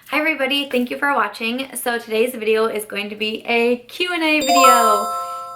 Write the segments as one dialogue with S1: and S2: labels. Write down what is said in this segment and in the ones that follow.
S1: Hi everybody, thank you for watching. So today's video is going to be a Q&A video.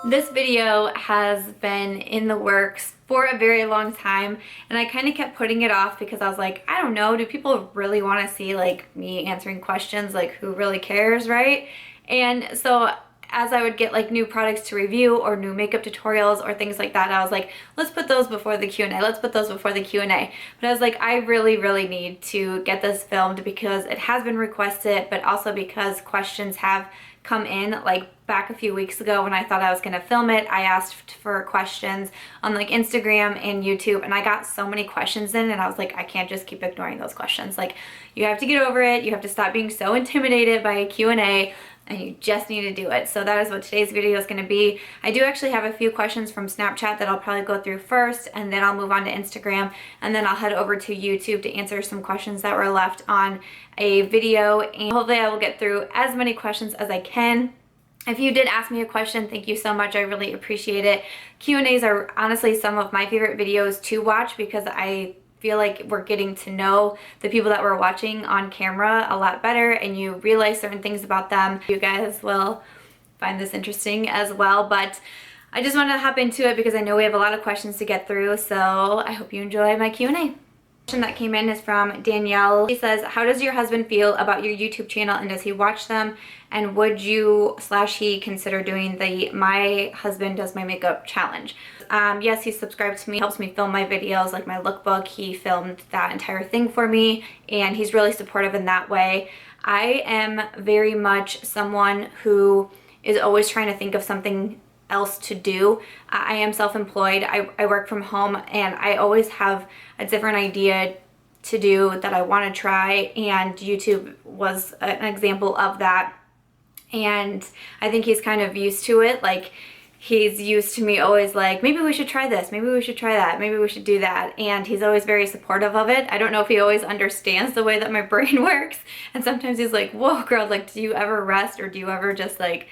S1: This video has been in the works for a very long time, and I kind of kept putting it off because I was like, I don't know, do people really want to see like me answering questions? Like, who really cares, right? And so as I would get like new products to review or new makeup tutorials or things like that, I was like, let's put those before the Q&A. Let's put those before the Q&A. But I was like, I really need to get this filmed because it has been requested, but also because questions have come in. Like back a few weeks ago when I thought I was gonna film it, I asked for questions on like Instagram and YouTube, and I got so many questions in, and I was like, I can't just keep ignoring those questions. Like, you have to get over it. You have to stop being so intimidated by a Q&A, and you just need to do it. So that is what today's video is going to be. I do actually have a few questions from Snapchat that I'll probably go through first, and then I'll move on to Instagram, and then I'll head over to YouTube to answer some questions that were left on a video, and hopefully I will get through as many questions as I can. If you did ask me a question, thank you so much. I really appreciate it. Q&As are honestly some of my favorite videos to watch because I feel like we're getting to know the people that we're watching on camera a lot better, and you realize certain things about them. You guys will find this interesting as well, but I just wanted to hop into it because I know we have a lot of questions to get through, so I hope you enjoy my Q&A. Question that came in is from Danielle. She says, how does your husband feel about your YouTube channel, and does he watch them, and would you / he consider doing the My Husband Does My Makeup challenge? Yes, he's subscribed to me, helps me film my videos, like my lookbook. He filmed that entire thing for me, and he's really supportive in that way. I am very much someone who is always trying to think of something else to do. I am self-employed. I work from home, and I always have a different idea to do that I want to try, and YouTube was an example of that. And I think he's kind of used to it. Like, he's used to me always like, maybe we should try this, maybe we should try that, maybe we should do that, and he's always very supportive of it. I don't know if he always understands the way that my brain works, and sometimes he's like, whoa girl, like, do you ever rest, or do you ever just like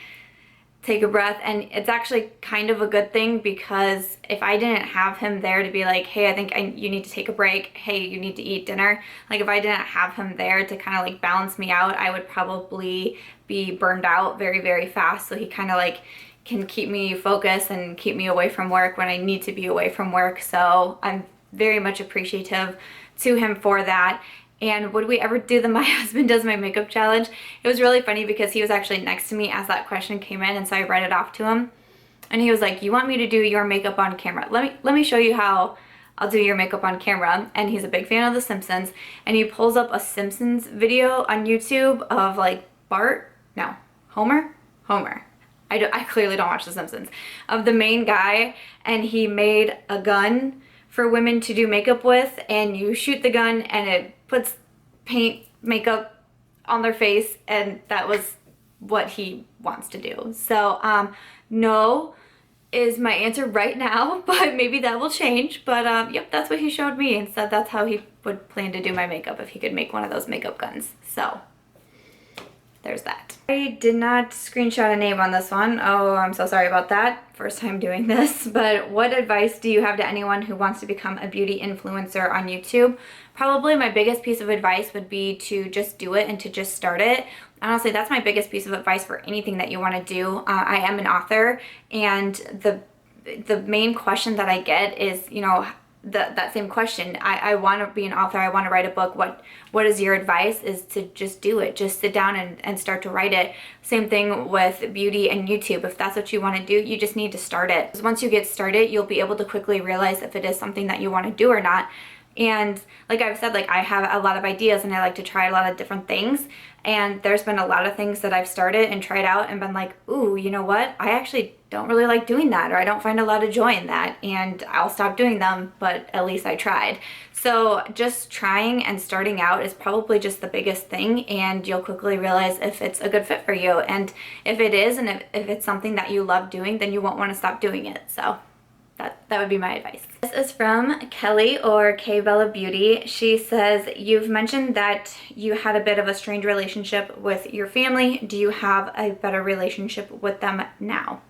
S1: take a breath? And it's actually kind of a good thing, because if I didn't have him there to be like, hey, I think you need to take a break, hey, you need to eat dinner, like if I didn't have him there to kind of like balance me out, I would probably be burned out very fast. So he kind of like can keep me focused and keep me away from work when I need to be away from work. So I'm very much appreciative to him for that. And would we ever do the My Husband Does My Makeup challenge? It was really funny because he was actually next to me as that question came in, and so I read it off to him. And he was like, you want me to do your makeup on camera? Let me show you how I'll do your makeup on camera. And he's a big fan of The Simpsons, and he pulls up a Simpsons video on YouTube of like Homer? I clearly don't watch The Simpsons. Of the main guy, and he made a gun for women to do makeup with, and you shoot the gun and it puts makeup on their face, and that was what he wants to do. So no is my answer right now, but maybe that will change. But yep, that's what he showed me, and said that's how he would plan to do my makeup if he could make one of those makeup guns. So there's that. I did not screenshot a name on this one. Oh, I'm so sorry about that. First time doing this. But what advice do you have to anyone who wants to become a beauty influencer on YouTube? Probably my biggest piece of advice would be to just do it and to just start it. Honestly, that's my biggest piece of advice for anything that you want to do. I am an author, and the main question that I get is, you know, that same question. I want to be an author, I want to write a book. What is your advice? Is to just do it. Just sit down and start to write it. Same thing with beauty and YouTube. If that's what you want to do, you just need to start it. Because once you get started, you'll be able to quickly realize if it is something that you want to do or not. And like I've said, like, I have a lot of ideas, and I like to try a lot of different things. And there's been a lot of things that I've started and tried out and been like, ooh, you know what? I actually don't really like doing that, or I don't find a lot of joy in that, and I'll stop doing them, but at least I tried. So just trying and starting out is probably just the biggest thing, and you'll quickly realize if it's a good fit for you. And if it is, and if it's something that you love doing, then you won't want to stop doing it. So that would be my advice. This is from Kelly, or K Bella Beauty. She says, you've mentioned that you had a bit of a strained relationship with your family. Do you have a better relationship with them now?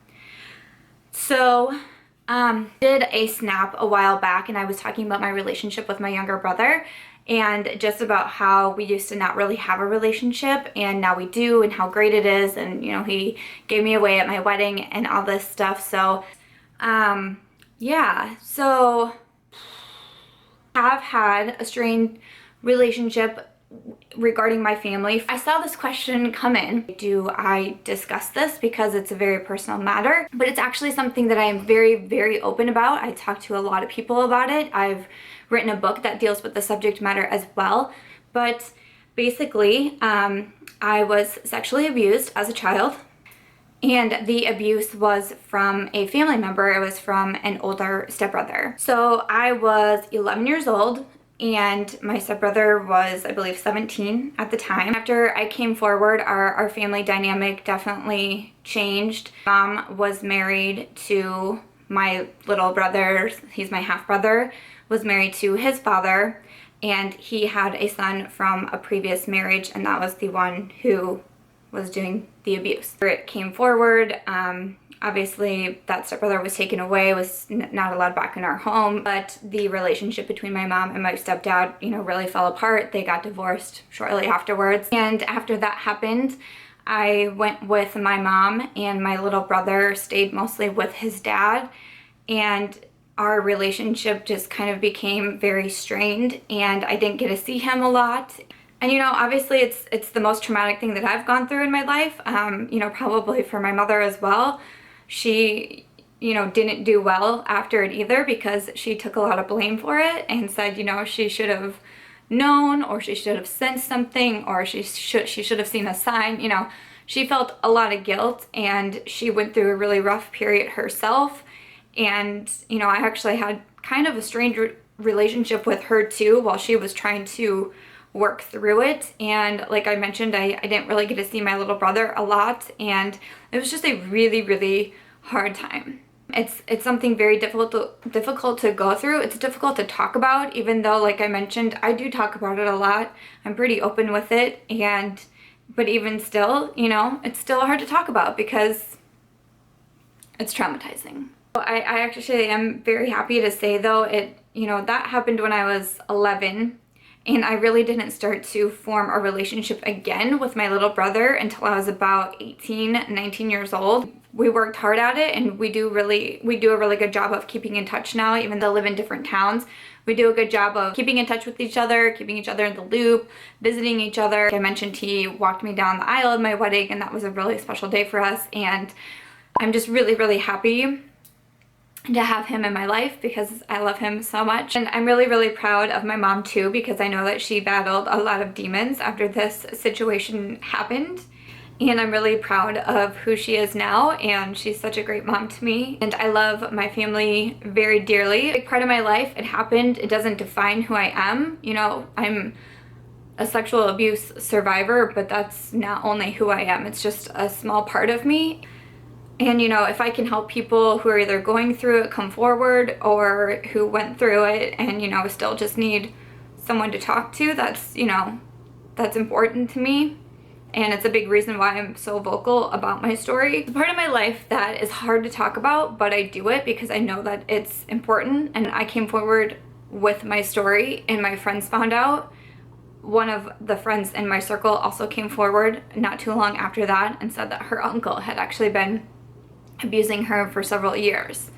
S1: So Did a snap a while back, and I was talking about my relationship with my younger brother and just about how we used to not really have a relationship and now we do, and how great it is, and you know, he gave me away at my wedding and all this stuff. So yeah, so have had a strained relationship regarding my family. I saw this question come in. Do I discuss this? Because it's a very personal matter, but it's actually something that I am very, very open about. I talk to a lot of people about it. I've written a book that deals with the subject matter as well. But basically, I was sexually abused as a child, and the abuse was from a family member. It was from an older stepbrother. So I was 11 years old, and my stepbrother was, I believe, 17 at the time. After I came forward, our family dynamic definitely changed. Mom was married to my little brother, he's my half-brother, was married to his father, and he had a son from a previous marriage, and that was the one who was doing the abuse. It came forward. Obviously, that stepbrother was taken away, was not allowed back in our home, but the relationship between my mom and my stepdad, you know, really fell apart. They got divorced shortly afterwards. And after that happened, I went with my mom, and my little brother stayed mostly with his dad, and our relationship just kind of became very strained, and I didn't get to see him a lot. And you know, obviously it's the most traumatic thing that I've gone through in my life, you know, probably for my mother as well. She, you know, didn't do well after it either, because she took a lot of blame for it and said, you know, she should have known, or she should have sensed something, or she should have seen a sign. You know, she felt a lot of guilt, and she went through a really rough period herself. And you know, I actually had kind of a strange relationship with her too, while she was trying to work through it. And like I mentioned, I didn't really get to see my little brother a lot, and it was just a really, really hard time. It's something very difficult to go through. It's difficult to talk about, even though, like I mentioned, I do talk about it a lot. I'm pretty open with it, but even still, you know, it's still hard to talk about because it's traumatizing. I actually am very happy to say though, you know, that happened when I was 11. And I really didn't start to form a relationship again with my little brother until I was about 18, 19 years old. We worked hard at it, and we do a really good job of keeping in touch now, even though we live in different towns. We do a good job of keeping in touch with each other, keeping each other in the loop, visiting each other. Like I mentioned, he walked me down the aisle of my wedding, and that was a really special day for us. And I'm just really, really happy to have him in my life because I love him so much. And I'm really, really proud of my mom too, because I know that she battled a lot of demons after this situation happened. And I'm really proud of who she is now, and she's such a great mom to me. And I love my family very dearly. A big part of my life, it happened. It doesn't define who I am. You know, I'm a sexual abuse survivor, but that's not only who I am. It's just a small part of me. And you know, if I can help people who are either going through it come forward, or who went through it and, you know, still just need someone to talk to, that's, you know, that's important to me. And it's a big reason why I'm so vocal about my story. It's a part of my life that is hard to talk about, but I do it because I know that it's important. And I came forward with my story, and my friends found out. One of the friends in my circle also came forward not too long after that and said that her uncle had actually been abusing her for several years.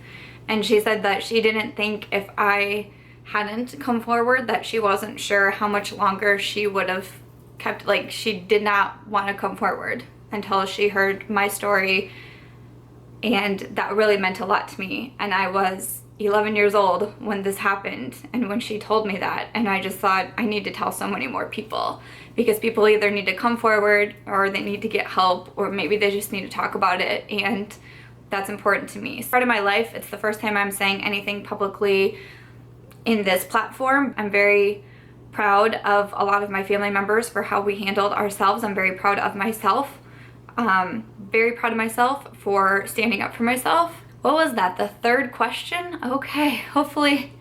S1: And she said that she didn't think if I hadn't come forward, that she wasn't sure how much longer she would have kept, like, she did not want to come forward until she heard my story. And that really meant a lot to me. And I was 11 years old when this happened, and when she told me that, and I just thought, I need to tell so many more people, because people either need to come forward, or they need to get help, or maybe they just need to talk about it. And that's important to me. It's part of my life. It's the first time I'm saying anything publicly in this platform. I'm very proud of a lot of my family members for how we handled ourselves. I'm very proud of myself. Very proud of myself for standing up for myself. What was that? The third question? Okay, hopefully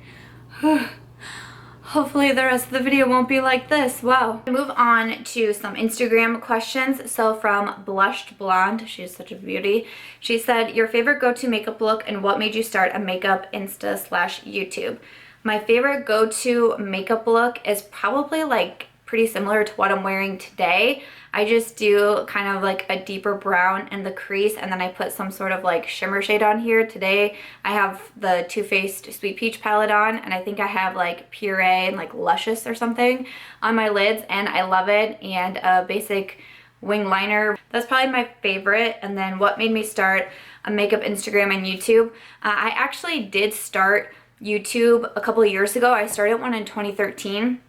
S1: Hopefully the rest of the video won't be like this. Wow. Move on to some Instagram questions. So from Blushed Blonde, she's such a beauty. She said, your favorite go-to makeup look and what made you start a makeup Insta/YouTube? My favorite go-to makeup look is probably like pretty similar to what I'm wearing today. I just do kind of like a deeper brown in the crease, and then I put some sort of like shimmer shade on here. Today I have the Too Faced Sweet Peach palette on, and I think I have like Puree and like Luscious or something on my lids, and I love it. And a basic wing liner. That's probably my favorite. And then what made me start a makeup Instagram and YouTube? I actually did start YouTube a couple of years ago. I started one in 2013.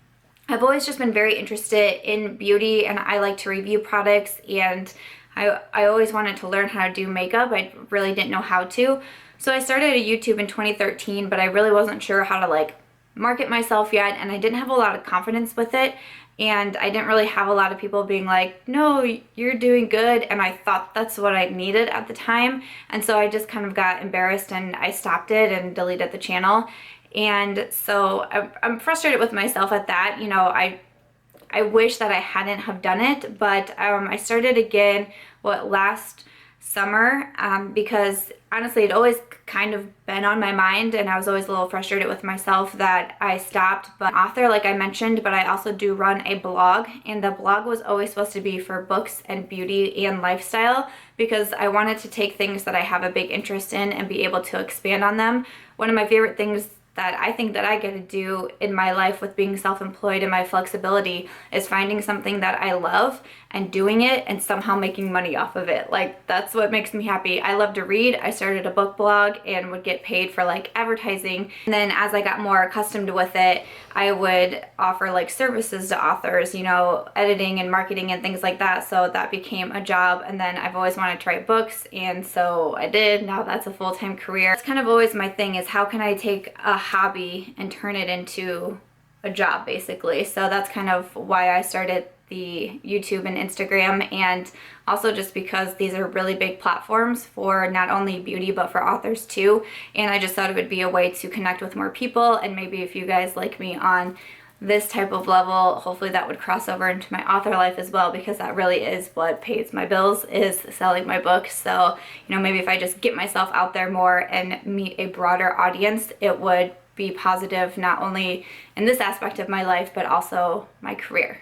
S1: I've always just been very interested in beauty, and I like to review products, and I always wanted to learn how to do makeup. I really didn't know how to. So I started a YouTube in 2013, but I really wasn't sure how to like market myself yet, and I didn't have a lot of confidence with it, and I didn't really have a lot of people being like, no, you're doing good, and I thought that's what I needed at the time. And so I just kind of got embarrassed and I stopped it and deleted the channel. And so I'm frustrated with myself at that. You know, I wish that I hadn't have done it, but I started again, last summer, because honestly it always kind of been on my mind, and I was always a little frustrated with myself that I stopped. But author, like I mentioned, but I also do run a blog, and the blog was always supposed to be for books and beauty and lifestyle, because I wanted to take things that I have a big interest in and be able to expand on them. One of my favorite things that I think that I get to do in my life with being self-employed and my flexibility is finding something that I love and doing it and somehow making money off of it. Like, that's what makes me happy. I love to read. I started a book blog and would get paid for like advertising. And then as I got more accustomed with it, I would offer like services to authors, you know, editing and marketing and things like that. So that became a job. And then I've always wanted to write books, and so I did. Now that's a full-time career. It's kind of always my thing, is how can I take a hobby and turn it into a job, basically. So that's kind of why I started the YouTube and Instagram, and also just because these are really big platforms for not only beauty but for authors too. And I just thought it would be a way to connect with more people, and maybe if you guys like me on this type of level, hopefully that would cross over into my author life as well, because that really is what pays my bills, is selling my books. So, you know, maybe if I just get myself out there more and meet a broader audience, it would be positive not only in this aspect of my life but also my career.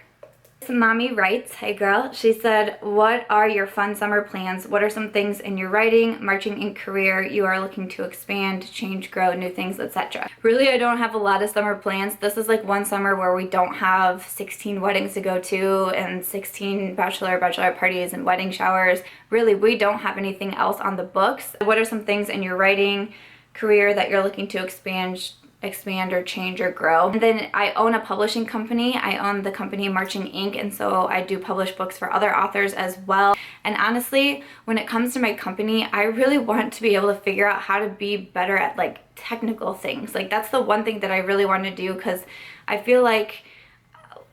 S1: Mommy writes, hey girl, she said, what are your fun summer plans? What are some things in your writing, marching, and career you are looking to expand, change, grow, new things, etc.? Really, I don't have a lot of summer plans. This is like one summer where we don't have 16 weddings to go to and 16 bachelorette parties and wedding showers. Really, we don't have anything else on the books. What are some things in your writing, career that you're looking to expand or change or grow? And then I own a publishing company. I own the company Marching Inc., and so I do publish books for other authors as well. And honestly, when it comes to my company, I really want to be able to figure out how to be better at like technical things. Like, that's the one thing that I really want to do, because I feel like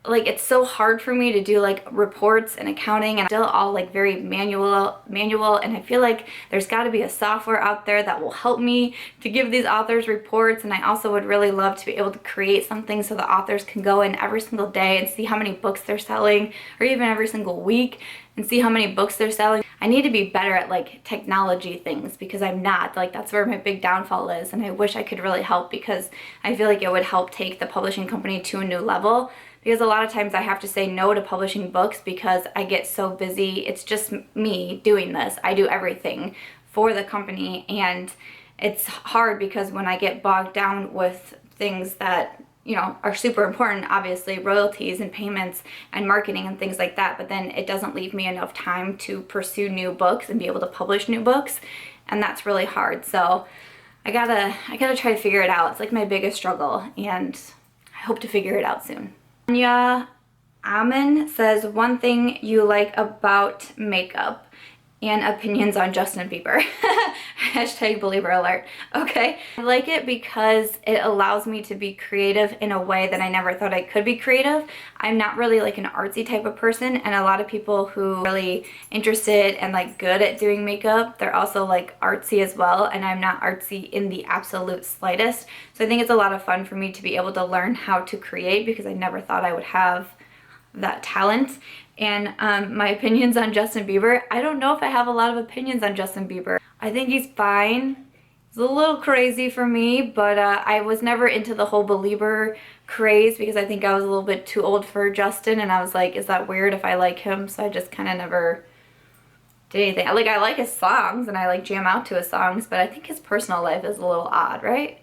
S1: it's so hard for me to do like reports and accounting, and still all like very manual, and I feel like there's got to be a software out there that will help me to give these authors reports. And I also would really love to be able to create something so the authors can go in every single day and see how many books they're selling, or even every single week and see how many books they're selling. I need to be better at like technology things, because I'm not. Like, that's where my big downfall is, and I wish I could really help, because I feel like it would help take the publishing company to a new level. Because a lot of times I have to say no to publishing books because I get so busy. It's just me doing this. I do everything for the company, and it's hard because when I get bogged down with things that, you know, are super important, obviously royalties and payments and marketing and things like that, but then it doesn't leave me enough time to pursue new books and be able to publish new books, and that's really hard. So I gotta try to figure it out. It's like my biggest struggle, and I hope to figure it out soon. Anya Amen says, one thing you like about makeup. and opinions on Justin Bieber. Hashtag believer alert. Okay. I like it because it allows me to be creative in a way that I never thought I could be creative. I'm not really like an artsy type of person, and a lot of people who are really interested and like good at doing makeup, they're also like artsy as well, and I'm not artsy in the absolute slightest. So I think it's a lot of fun for me to be able to learn how to create, because I never thought I would have that talent. And my opinions on Justin Bieber, I don't know if I have a lot of opinions on Justin Bieber. I think he's fine. He's a little crazy for me, but I was never into the whole Belieber craze, because I think I was a little bit too old for Justin, and I was like, is that weird if I like him? So I just kind of never did anything. Like, I like his songs and I like jam out to his songs, but I think his personal life is a little odd, right?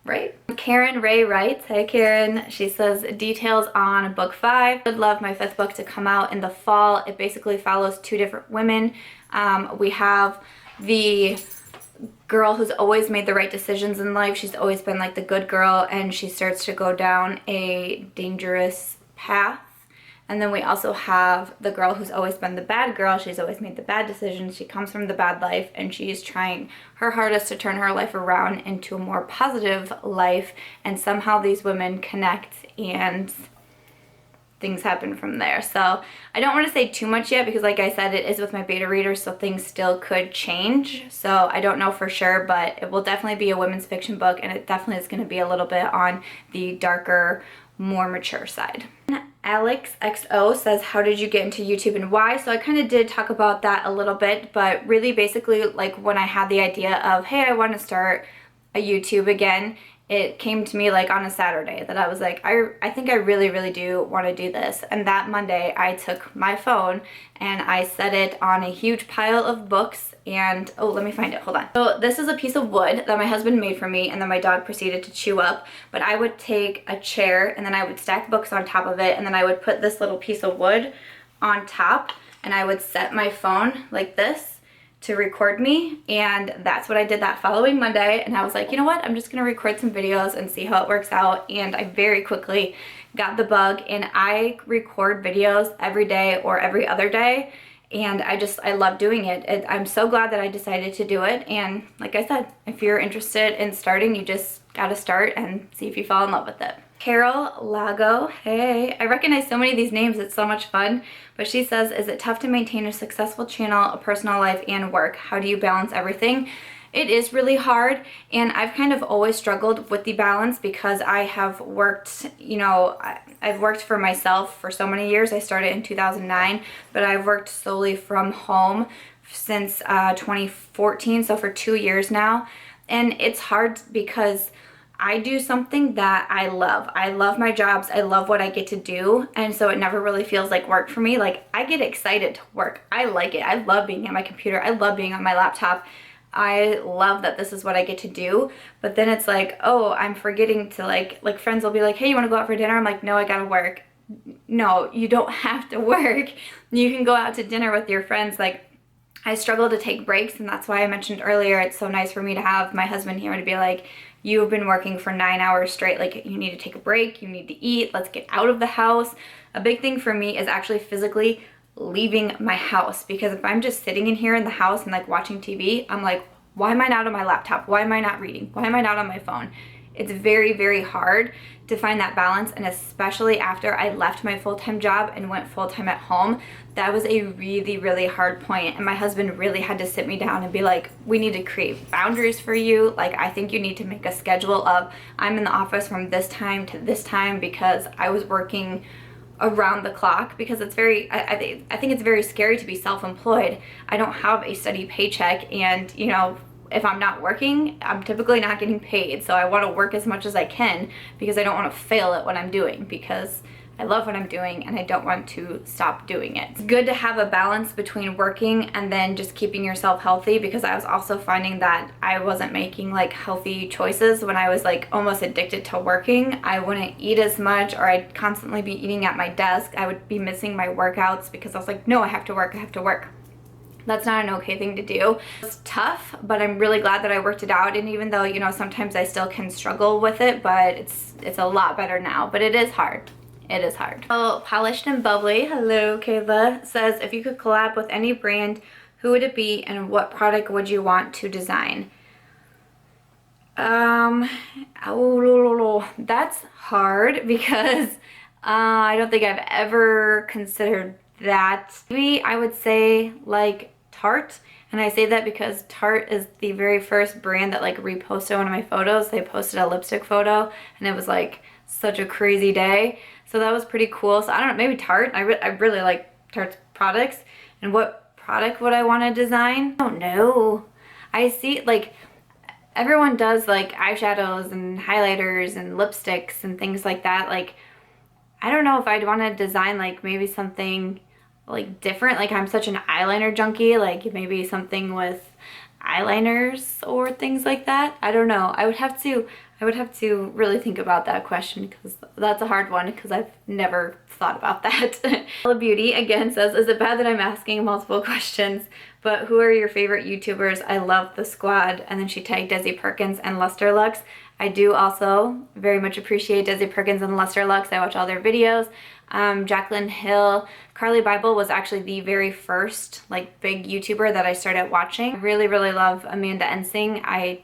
S1: Right? Karen Ray writes, hey Karen, she says, details on book 5. Would love my 5th book to come out in the fall. It basically follows 2 different women. We have the girl who's always made the right decisions in life. She's always been like the good girl, and she starts to go down a dangerous path. And then we also have the girl who's always been the bad girl. She's always made the bad decisions. She comes from the bad life, and she's trying her hardest to turn her life around into a more positive life. And somehow these women connect and things happen from there. So I don't want to say too much yet, because like I said, it is with my beta readers, so things still could change. So I don't know for sure, but it will definitely be a women's fiction book, and it definitely is going to be a little bit on the darker, more mature side. Alex XO says, how did you get into YouTube and why? So I kind of did talk about that a little bit, but really basically like when I had the idea of, hey, I want to start a YouTube again, it came to me like on a Saturday that I was like, I think I really do want to do this. And that Monday I took my phone and I set it on a huge pile of books, and oh, let me find it, hold on. So this is a piece of wood that my husband made for me, and then my dog proceeded to chew up. But I would take a chair and then I would stack books on top of it, and then I would put this little piece of wood on top, and I would set my phone like this to record me, and that's what I did that following Monday. And I was like, you know what, I'm just gonna record some videos and see how it works out. And I very quickly got the bug, and I record videos every day or every other day, and I love doing it. I'm so glad that I decided to do it. And like I said, if you're interested in starting, you just gotta start and see if you fall in love with it. Carol Lago, hey, I recognize so many of these names, it's so much fun. But she says, is it tough to maintain a successful channel, a personal life, and work? How do you balance everything? It is really hard, and I've kind of always struggled with the balance, because I have worked, you know, I've worked for myself for so many years. I started in 2009, but I've worked solely from home since 2014, so for 2 years now. And it's hard because I do something that I love. I love my jobs. I love what I get to do. And so it never really feels like work for me. Like, I get excited to work. I like it. I love being at my computer. I love being on my laptop. I love that this is what I get to do. But then it's like, oh, I'm forgetting to like friends will be like, hey, you want to go out for dinner? I'm like, no, I gotta work. No, you don't have to work. You can go out to dinner with your friends. Like, I struggle to take breaks, and that's why I mentioned earlier, it's so nice for me to have my husband here to be like, you've been working for 9 hours straight, like, you need to take a break, you need to eat, let's get out of the house. A big thing for me is actually physically leaving my house, because if I'm just sitting in here in the house and like watching TV, I'm like, why am I not on my laptop? Why am I not reading? Why am I not on my phone? It's very hard to find that balance, and especially after I left my full-time job and went full-time at home, that was a really hard point. And my husband really had to sit me down and be like, we need to create boundaries for you. Like, I think you need to make a schedule of, I'm in the office from this time to this time, because I was working around the clock, because it's very, I think it's very scary to be self-employed. I don't have a steady paycheck, and you know, if I'm not working, I'm typically not getting paid. So I want to work as much as I can, because I don't want to fail at what I'm doing, because I love what I'm doing and I don't want to stop doing it. It's good to have a balance between working and then just keeping yourself healthy, because I was also finding that I wasn't making like healthy choices when I was like almost addicted to working. I wouldn't eat as much, or I'd constantly be eating at my desk. I would be missing my workouts because I was like, no, I have to work, I have to work. That's not an okay thing to do. It's tough, but I'm really glad that I worked it out. And even though, you know, sometimes I still can struggle with it, but it's a lot better now. But it is hard. It is hard. Oh, Polished and Bubbly, hello Kayla, says, if you could collab with any brand, who would it be, and what product would you want to design? That's hard because I don't think I've ever considered that. Maybe I would say like Tarte, and I say that because Tarte is the very first brand that like reposted one of my photos. They posted a lipstick photo and it was like such a crazy day. So that was pretty cool. So I don't know, maybe Tarte. I really like Tarte's products. And what product would I want to design? I don't know. I see like everyone does like eyeshadows and highlighters and lipsticks and things like that. Like, I don't know if I'd want to design like maybe something like different. Like, I'm such an eyeliner junkie, like maybe something with eyeliners or things like that. I don't know. I would have to really think about that question because that's a hard one because I've never thought about that. Ella Beauty again says, is it bad that I'm asking multiple questions? But who are your favorite YouTubers? I love the squad. And then she tagged Desi Perkins and Luster Lux. I do also very much appreciate Desi Perkins and Luster Lux. I watch all their videos. Jaclyn Hill. Carly Bible was actually the very first like big YouTuber that I started watching. I really, really love Amanda Ensing. I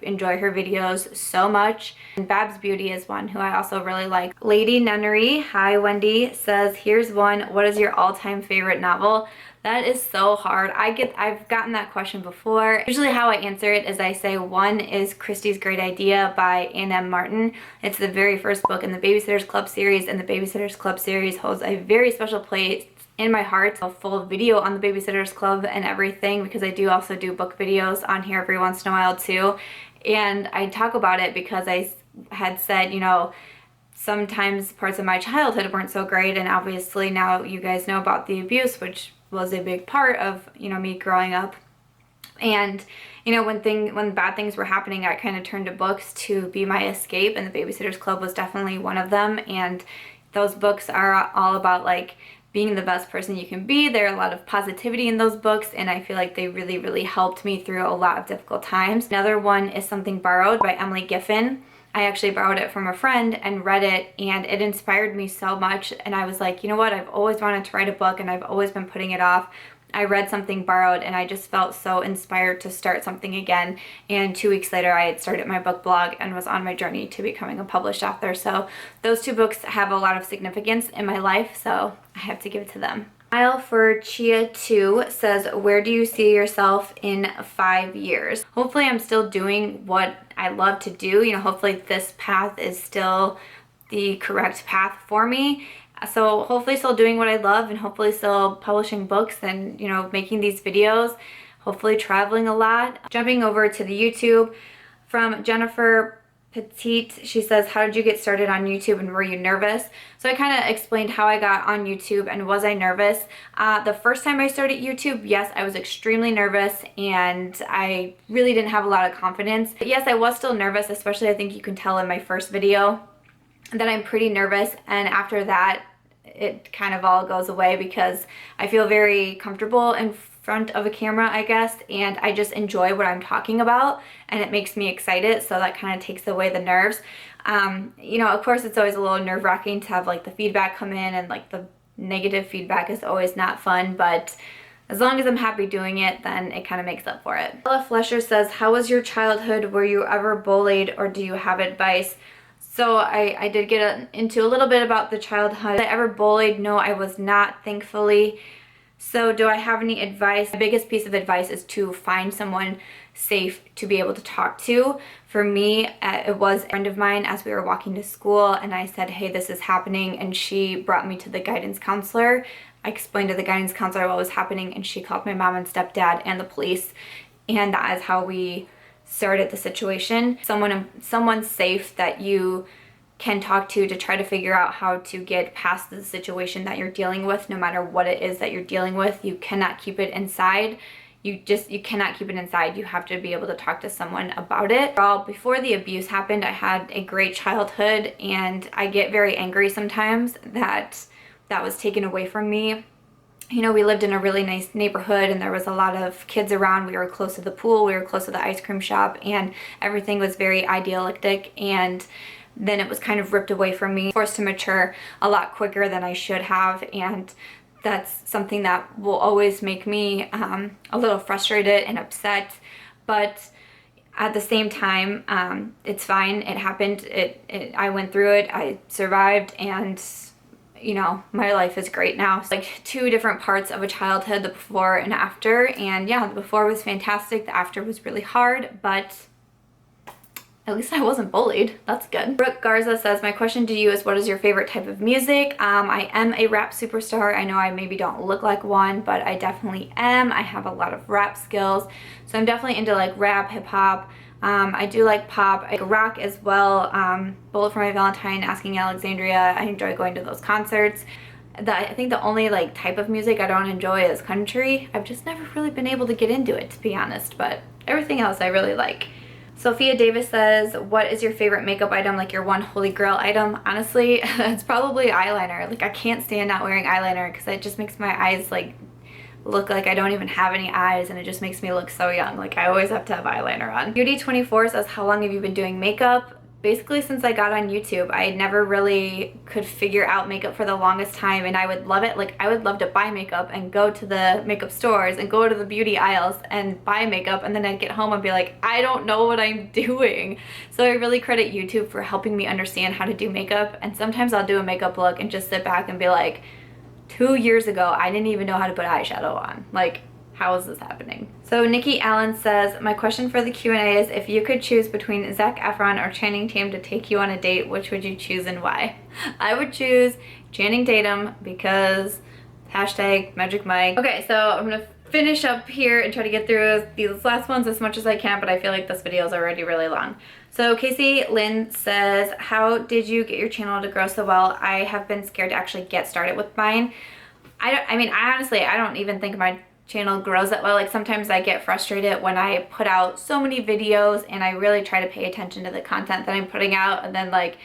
S1: enjoy her videos so much. And Babs Beauty is one who I also really like. Lady Nunnery, hi Wendy, says, here's one. What is your all-time favorite novel? That is so hard. I've gotten that question before. Usually how I answer it is I say one is Christie's Great Idea by Ann M. Martin. It's the very first book in the Babysitter's Club series, and the Babysitter's Club series holds a very special place in my heart. A full video on the Babysitter's Club and everything, because I do also do book videos on here every once in a while too. And I talk about it because I had said, you know, sometimes parts of my childhood weren't so great, and obviously now you guys know about the abuse, which was a big part of, you know, me growing up. And you know, when bad things were happening, I kind of turned to books to be my escape, and the Babysitter's Club was definitely one of them. And those books are all about like being the best person you can be. There are a lot of positivity in those books, and I feel like they really, really helped me through a lot of difficult times. Another one is Something Borrowed by Emily Giffin. I actually borrowed it from a friend and read it, and it inspired me so much. And I was like, you know what? I've always wanted to write a book, and I've always been putting it off. I read Something Borrowed, and I just felt so inspired to start something again. And 2 weeks later, I had started my book blog and was on my journey to becoming a published author. So those 2 books have a lot of significance in my life, so I have to give it to them. Smile for Chia 2 says, where do you see yourself in 5 years? Hopefully I'm still doing what I love to do. You know, hopefully this path is still the correct path for me. So hopefully still doing what I love, and hopefully still publishing books and, you know, making these videos, hopefully traveling a lot. Jumping over to the YouTube from Jennifer Petite, she says, how did you get started on YouTube and were you nervous? So I kind of explained how I got on YouTube and was I nervous. The first time I started YouTube, yes, I was extremely nervous and I really didn't have a lot of confidence. But yes, I was still nervous, especially I think you can tell in my first video that I'm pretty nervous, and after that it kind of all goes away because I feel very comfortable in front of a camera, I guess, and I just enjoy what I'm talking about and it makes me excited, so that kind of takes away the nerves. You know, of course it's always a little nerve-wracking to have like the feedback come in, and like the negative feedback is always not fun, but as long as I'm happy doing it, then it kind of makes up for it. Ella Flesher says, how was your childhood? Were you ever bullied, or do you have advice? So I did get into a little bit about the childhood. Was I ever bullied? No, I was not, thankfully. So do I have any advice? The biggest piece of advice is to find someone safe to be able to talk to. For me, it was a friend of mine as we were walking to school, and I said, hey, this is happening, and she brought me to the guidance counselor. I explained to the guidance counselor what was happening, and she called my mom and stepdad and the police, and that is how we started the situation. Someone safe that you can talk to try to figure out how to get past the situation that you're dealing with, no matter what it is that you're dealing with. You cannot keep it inside. You cannot keep it inside. You have to be able to talk to someone about it. Well, before the abuse happened, I had a great childhood, and I get very angry sometimes that that was taken away from me. You know, we lived in a really nice neighborhood and there was a lot of kids around. We were close to the pool, we were close to the ice cream shop, and everything was very idealistic, and then it was kind of ripped away from me. Forced to mature a lot quicker than I should have, and that's something that will always make me a little frustrated and upset, but at the same time, it's fine. It happened. I went through it. I survived, and you know, my life is great now. It's like two different parts of a childhood, the before and after. And yeah, the before was fantastic. The after was really hard, but at least I wasn't bullied. That's good. Brooke Garza says, my question to you is, what is your favorite type of music? I am a rap superstar. I know I maybe don't look like one, but I definitely am. I have a lot of rap skills. So I'm definitely into like rap, hip hop. I do like pop, I like rock as well. Bullet for My Valentine, Asking Alexandria. I enjoy going to those concerts. I think the only like type of music I don't enjoy is country. I've just never really been able to get into it, to be honest, but everything else I really like. Sophia Davis says, what is your favorite makeup item, like your one holy grail item? Honestly, it's probably eyeliner. Like I can't stand not wearing eyeliner because it just makes my eyes like look like I don't even have any eyes, and it just makes me look so young. Like I always have to have eyeliner on. Beauty24 says, how long have you been doing makeup? Basically since I got on YouTube. I never really could figure out makeup for the longest time, and I would love it. Like I would love to buy makeup and go to the makeup stores and go to the beauty aisles and buy makeup, and then I'd get home and be like, I don't know what I'm doing. So I really credit YouTube for helping me understand how to do makeup, and sometimes I'll do a makeup look and just sit back and be like, 2 years ago I didn't even know how to put eyeshadow on. Like, how is this happening? So Nikki Allen says, my question for the Q&A is, if you could choose between Zac Efron or Channing Tatum to take you on a date, which would you choose and why? I would choose Channing Tatum because hashtag Magic Mike. Okay, so I'm gonna finish up here and try to get through these last ones as much as I can, but I feel like this video is already really long. So Casey Lynn says, how did you get your channel to grow so well? I have been scared to actually get started with mine. I mean, honestly, I don't even think my channel grows that well. Like sometimes I get frustrated when I put out so many videos and I really try to pay attention to the content that I'm putting out, and then like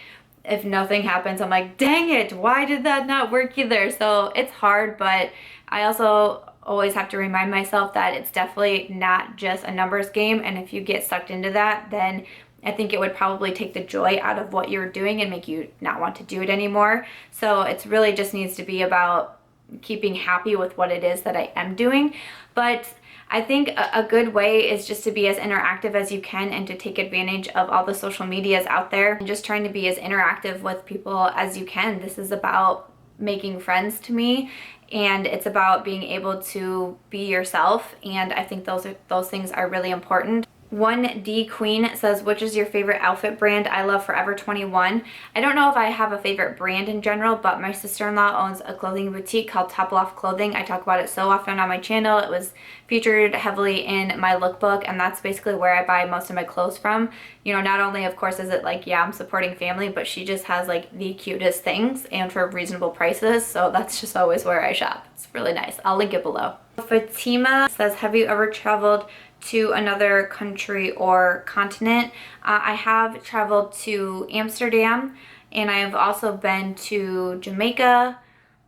S1: if nothing happens, I'm like, dang it, why did that not work either? So it's hard, but I also always have to remind myself that it's definitely not just a numbers game, and if you get sucked into that, then I think it would probably take the joy out of what you're doing and make you not want to do it anymore. So it's really just needs to be about keeping happy with what it is that I am doing. But I think a good way is just to be as interactive as you can and to take advantage of all the social medias out there and just trying to be as interactive with people as you can. This is about making friends to me, and it's about being able to be yourself, and I think those things are really important. 1D Queen says, which is your favorite outfit brand? I love Forever 21. I don't know if I have a favorite brand in general, but my sister-in-law owns a clothing boutique called Toploft Clothing. I talk about it so often on my channel. It was featured heavily in my lookbook, and that's basically where I buy most of my clothes from. You know, not only of course is it like, yeah, I'm supporting family, but she just has like the cutest things and for reasonable prices, so that's just always where I shop. It's really nice. I'll link it below. Fatima says, have you ever traveled to another country or continent? I have traveled to Amsterdam, and I've also been to Jamaica,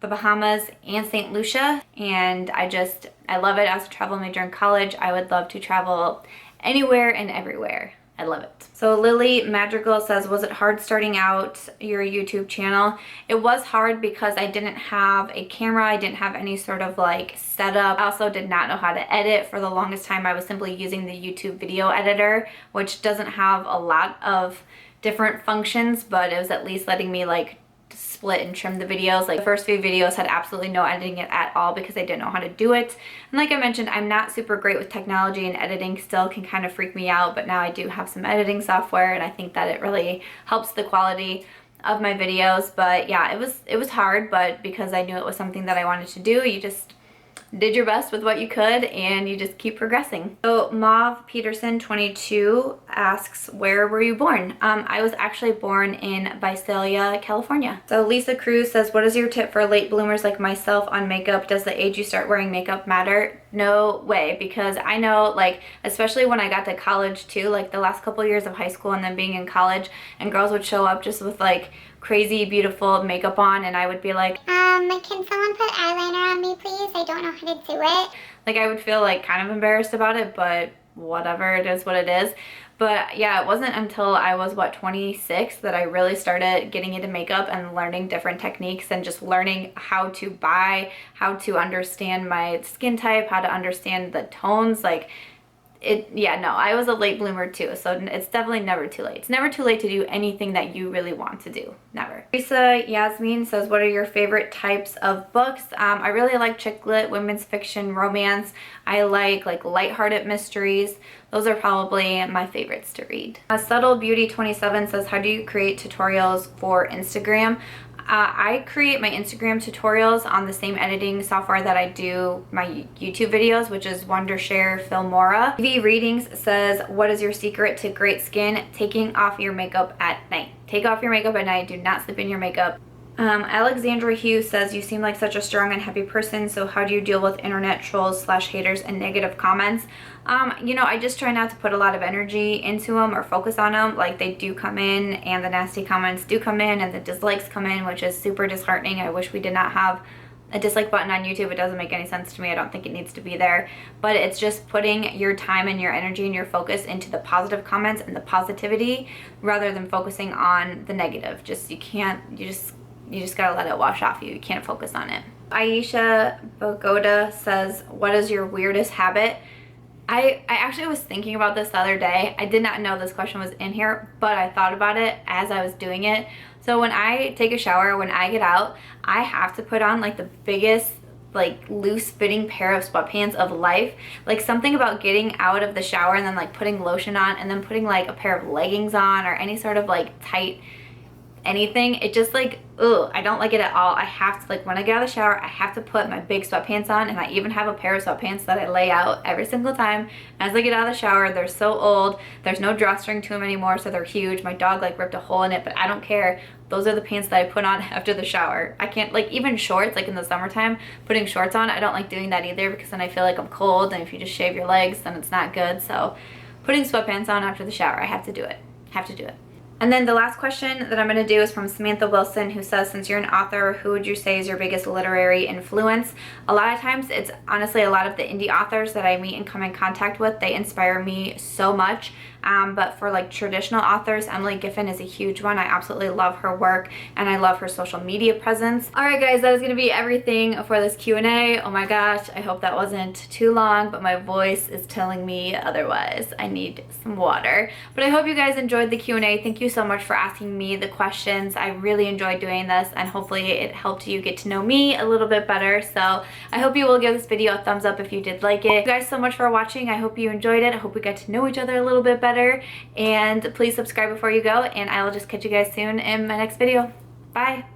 S1: the Bahamas, and St. Lucia, and I love it. As a travel major in college, I would love to travel anywhere and everywhere. I love it. So Lily Madrigal says, was it hard starting out your YouTube channel? It was hard because I didn't have a camera. I didn't have any sort of like setup. I also did not know how to edit. For the longest time, I was simply using the YouTube video editor, which doesn't have a lot of different functions, but it was at least letting me like split and trim the videos. Like the first few videos had absolutely no editing at all because I didn't know how to do it. And like I mentioned, I'm not super great with technology, and editing still can kind of freak me out, but now I do have some editing software, and I think that it really helps the quality of my videos. But yeah, it was hard, but because I knew it was something that I wanted to do, you just did your best with what you could, and you just keep progressing. So Mauve Peterson 22 asks, where were you born? I was actually born in Visalia, California. So Lisa Cruz says, what is your tip for late bloomers like myself on makeup? Does the age you start wearing makeup matter? No way, because I know, like, especially when I got to college too, like the last couple years of high school and then being in college, and girls would show up just with like crazy beautiful makeup on, and I would be like, can someone put eyeliner on me please? I don't know how to do it. Like I would feel like kind of embarrassed about it, but whatever, it is what it is. But yeah, it wasn't until I was, what, 26 that I really started getting into makeup and learning different techniques and just learning how to buy, how to understand my skin type, how to understand the tones. Like, yeah, no, I was a late bloomer too, so it's definitely never too late. It's never too late to do anything that you really want to do. Never. Teresa Yasmin says, what are your favorite types of books? I really like chick lit, women's fiction, romance. I like lighthearted mysteries. Those are probably my favorites to read. Subtle Beauty 27 says, how do you create tutorials for Instagram? I create my Instagram tutorials on the same editing software that I do my YouTube videos, which is Wondershare Filmora. V Readings says, what is your secret to great skin? Taking off your makeup at night. Take off your makeup at night. Do not sleep in your makeup. Alexandra Hughes says, you seem like such a strong and happy person, so how do you deal with internet trolls / haters and negative comments? You know, I just try not to put a lot of energy into them or focus on them. Like, they do come in, and the nasty comments do come in, and the dislikes come in, which is super disheartening. I wish we did not have a dislike button on YouTube. It doesn't make any sense to me. I don't think it needs to be there, but it's just putting your time and your energy and your focus into the positive comments and the positivity rather than focusing on the negative. You just gotta let it wash off you. You can't focus on it. Aisha Bogoda says, what is your weirdest habit? I actually was thinking about this the other day. I did not know this question was in here, but I thought about it as I was doing it. So when I take a shower, when I get out, I have to put on like the biggest, like, loose fitting pair of sweatpants of life. Like, something about getting out of the shower and then like putting lotion on and then putting like a pair of leggings on or any sort of like tight anything, it just like, ugh, I don't like it at all. I have to, like, when I get out of the shower, I have to put my big sweatpants on, and I even have a pair of sweatpants that I lay out every single time as I get out of the shower. They're so old, there's no drawstring to them anymore, so they're huge. My dog like ripped a hole in it, but I don't care. Those are the pants that I put on after the shower. I can't, like, even shorts, like in the summertime, putting shorts on, I don't like doing that either, because then I feel like I'm cold, and if you just shave your legs, then it's not good. So putting sweatpants on after the shower, I have to do it. And then the last question that I'm going to do is from Samantha Wilson, who says, since you're an author, who would you say is your biggest literary influence? A lot of times it's honestly a lot of the indie authors that I meet and come in contact with. They inspire me so much. But for like traditional authors, Emily Giffin is a huge one. I absolutely love her work, and I love her social media presence. Alright guys, that is going to be everything for this Q&A. Oh my gosh, I hope that wasn't too long, but my voice is telling me otherwise. I need some water. But I hope you guys enjoyed the Q&A. Thank you so much for asking me the questions. I really enjoyed doing this, and hopefully it helped you get to know me a little bit better. So I hope you will give this video a thumbs up if you did like it. Thank you guys so much for watching. I hope you enjoyed it. I hope we got to know each other a little bit better. And please subscribe before you go, and I will just catch you guys soon in my next video. Bye!